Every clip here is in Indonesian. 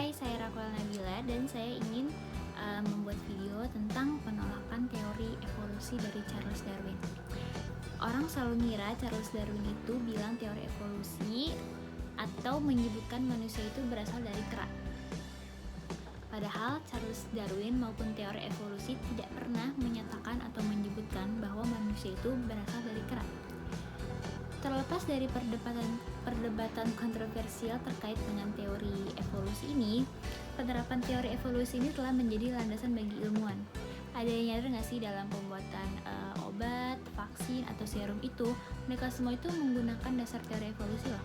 Hai, saya Raquel Nabila dan saya ingin membuat video tentang penolakan teori evolusi dari Charles Darwin. Orang selalu mengira Charles Darwin itu bilang teori evolusi atau menyebutkan manusia itu berasal dari kera. Padahal Charles Darwin maupun teori evolusi tidak pernah menyatakan atau menyebutkan bahwa manusia itu berasal dari kera. Terlepas dari perdebatan kontroversial terkait dengan teori evolusi ini, penerapan teori evolusi ini telah menjadi landasan bagi ilmuwan. Ada yang nyadar nggak sih dalam pembuatan obat, vaksin, atau serum itu, mereka semua itu menggunakan dasar teori evolusi loh.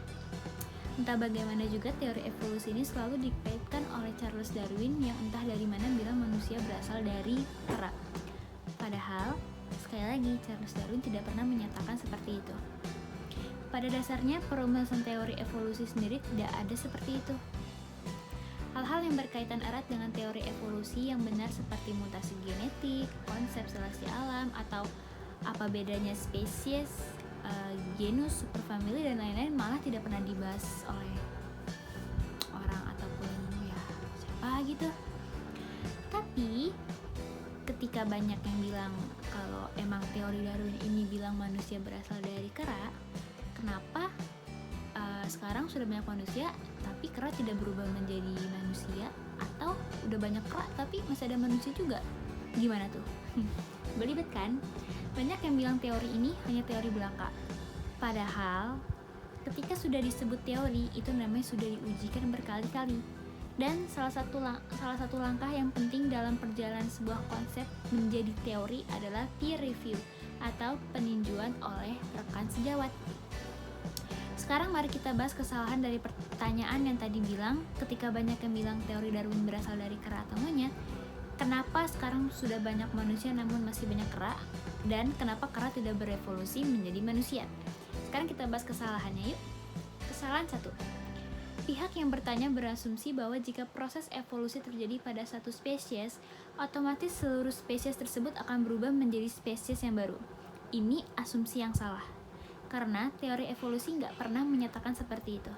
Entah bagaimana juga teori evolusi ini selalu dikaitkan oleh Charles Darwin yang entah dari mana bilang manusia berasal dari kera. Padahal, sekali lagi, Charles Darwin tidak pernah menyatakan seperti itu. Pada dasarnya, perumusan teori evolusi sendiri tidak ada seperti itu. Hal-hal yang berkaitan erat dengan teori evolusi yang benar seperti mutasi genetik, konsep seleksi alam, atau apa bedanya spesies, genus, superfamili, dan lain-lain malah tidak pernah dibahas oleh orang ataupun ya siapa gitu. Tapi ketika banyak yang bilang kalau emang teori Darwin ini bilang manusia berasal dari kera, kenapa sekarang sudah banyak manusia tapi kera tidak berubah menjadi manusia, atau udah banyak kera tapi masih ada manusia juga? Gimana tuh? Belibet kan? Banyak yang bilang teori ini hanya teori belaka. Padahal ketika sudah disebut teori, itu namanya sudah diujikan berkali-kali. Dan salah satu langkah yang penting dalam perjalanan sebuah konsep menjadi teori adalah peer review atau peninjauan oleh rekan sejawat. Sekarang mari kita bahas kesalahan dari pertanyaan yang tadi bilang, ketika banyak yang bilang teori Darwin berasal dari kera atau monyet, kenapa sekarang sudah banyak manusia namun masih banyak kera, dan kenapa kera tidak berevolusi menjadi manusia? Sekarang kita bahas kesalahannya yuk. Kesalahan 1. Pihak yang bertanya berasumsi bahwa jika proses evolusi terjadi pada satu spesies, otomatis seluruh spesies tersebut akan berubah menjadi spesies yang baru. Ini asumsi yang salah, karena teori evolusi nggak pernah menyatakan seperti itu.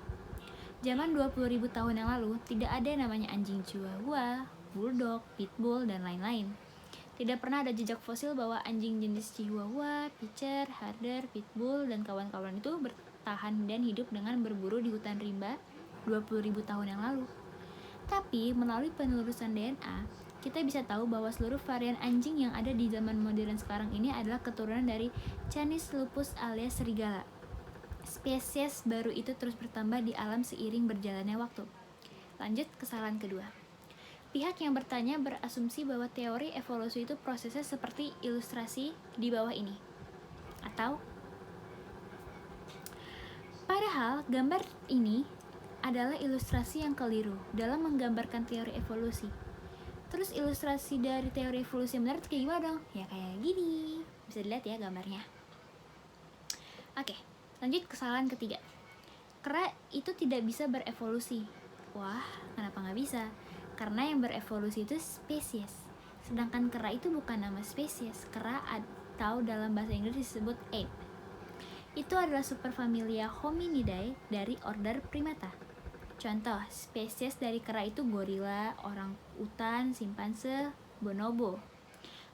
Zaman 20.000 tahun yang lalu, tidak ada yang namanya anjing chihuahua, bulldog, pitbull, dan lain-lain. Tidak pernah ada jejak fosil bahwa anjing jenis chihuahua, pinscher, herder, pitbull, dan kawan-kawan itu bertahan dan hidup dengan berburu di hutan rimba 20.000 tahun yang lalu. Tapi, melalui penelusuran DNA, kita bisa tahu bahwa seluruh varian anjing yang ada di zaman modern sekarang ini adalah keturunan dari Canis lupus alias serigala. Spesies baru itu terus bertambah di alam seiring berjalannya waktu. Lanjut kesalahan kedua. Pihak yang bertanya berasumsi bahwa teori evolusi itu prosesnya seperti ilustrasi di bawah ini. Atau, padahal gambar ini adalah ilustrasi yang keliru dalam menggambarkan teori evolusi. Terus ilustrasi dari teori evolusi yang benar kayak gimana dong? Ya kayak gini. Bisa dilihat ya gambarnya. Oke, lanjut kesalahan ketiga. Kera itu tidak bisa berevolusi. Wah, kenapa nggak bisa? Karena yang berevolusi itu spesies. Sedangkan kera itu bukan nama spesies. Kera atau dalam bahasa Inggris disebut ape. Itu adalah superfamilia Hominidae dari order Primata. Contoh, spesies dari kera itu gorila, orang utan, simpanse, bonobo.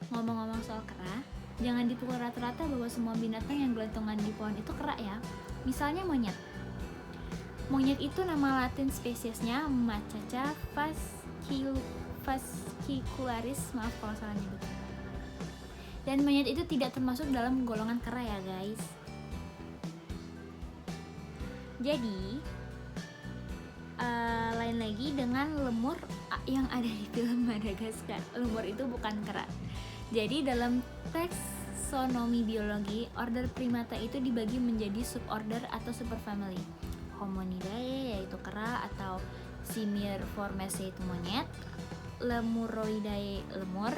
Ngomong-ngomong soal kera, jangan dipukul rata-rata bahwa semua binatang yang gelantungan di pohon itu kera ya. Misalnya monyet. Monyet itu nama latin spesiesnya Macaca fascicularis, maaf kalau salah nyebut. Dan monyet itu tidak termasuk dalam golongan kera ya guys. Jadi, lain lagi dengan lemur yang ada di film Madagaskar. Lemur itu bukan kera. Jadi dalam taksonomi biologi, order Primata itu dibagi menjadi suborder atau superfamily. Hominidae yaitu kera atau Simiiformes yaitu monyet, Lemuroidae lemur.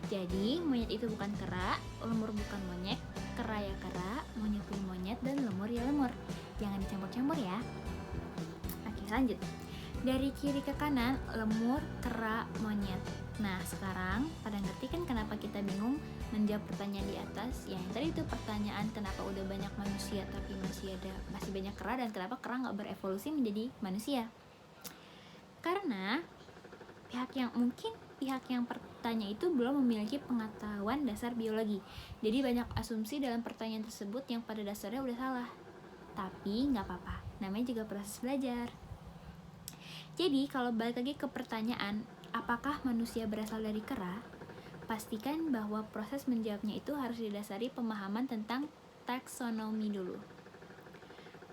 Jadi monyet itu bukan kera, lemur bukan monyet, kera ya kera, monyet pun monyet, dan lemur ya lemur. Jangan dicampur-campur ya. Lanjut, dari kiri ke kanan, lemur, kera, monyet. Nah sekarang pada ngerti kan kenapa kita bingung menjawab pertanyaan di atas? Yang tadi itu pertanyaan kenapa udah banyak manusia tapi masih banyak kera, dan kenapa kera nggak berevolusi menjadi manusia. Karena pihak yang bertanya itu belum memiliki pengetahuan dasar biologi. Jadi banyak asumsi dalam pertanyaan tersebut yang pada dasarnya udah salah. Tapi nggak apa-apa, namanya juga proses belajar. Jadi kalau balik lagi ke pertanyaan, apakah manusia berasal dari kera? Pastikan bahwa proses menjawabnya itu harus didasari pemahaman tentang taksonomi dulu.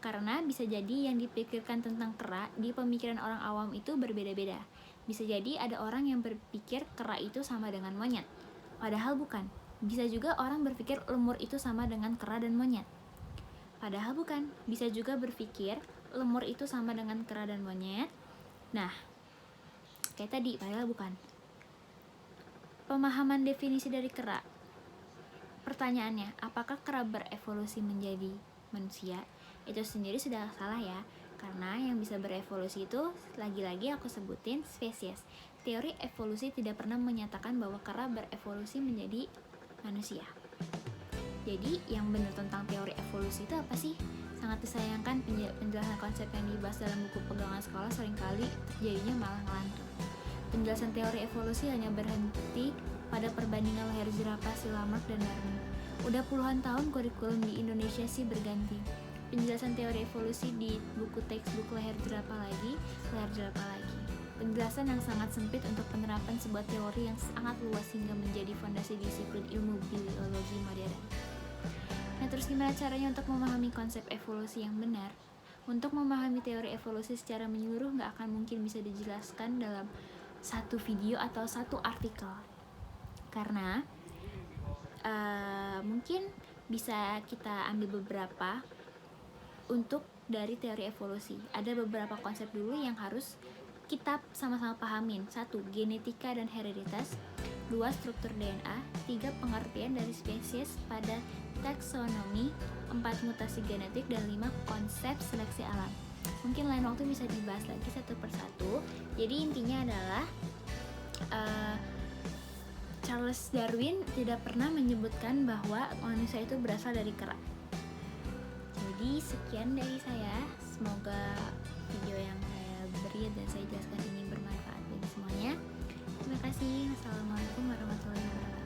Karena bisa jadi yang dipikirkan tentang kera di pemikiran orang awam itu berbeda-beda. Bisa jadi ada orang yang berpikir kera itu sama dengan monyet, padahal bukan. Bisa juga orang berpikir lemur itu sama dengan kera dan monyet, padahal bukan. Bisa juga berpikir lemur itu sama dengan kera dan monyet. Nah, kayak tadi, padahal bukan. Pemahaman definisi dari kera. Pertanyaannya, apakah kera berevolusi menjadi manusia? Itu sendiri sudah salah ya, karena yang bisa berevolusi itu lagi-lagi aku sebutin spesies. Teori evolusi tidak pernah menyatakan bahwa kera berevolusi menjadi manusia. Jadi yang benar tentang teori evolusi itu apa sih? Sangat disayangkan penjelasan konsep yang dibahas dalam buku pegangan sekolah seringkali terjadinya malah ngelantur. Penjelasan teori evolusi hanya berhenti pada perbandingan leher jerapah si Lamarck dan Darwin. Udah puluhan tahun kurikulum di Indonesia sih berganti. Penjelasan teori evolusi di buku textbook leher jerapah lagi. Penjelasan yang sangat sempit untuk penerapan sebuah teori yang sangat luas hingga menjadi fondasi disiplin ilmu biologi modern. Nah, terus gimana caranya untuk memahami konsep evolusi yang benar? Untuk memahami teori evolusi secara menyeluruh nggak akan mungkin bisa dijelaskan dalam satu video atau satu artikel. Karena mungkin bisa kita ambil beberapa untuk dari teori evolusi. Ada beberapa konsep dulu yang harus kita sama-sama pahamin. 1. Genetika dan hereditas. 2. Struktur DNA. 3. Pengertian dari spesies pada taksonomi. 4. Mutasi genetik. Dan 5. Konsep seleksi alam. Mungkin lain waktu bisa dibahas lagi satu persatu. Jadi intinya adalah Charles Darwin tidak pernah menyebutkan bahwa manusia itu berasal dari kera. Jadi sekian dari saya. Semoga video yang saya beri dan saya jelaskan ini bermanfaat bagi semuanya. Terima kasih. Assalamualaikum warahmatullahi wabarakatuh.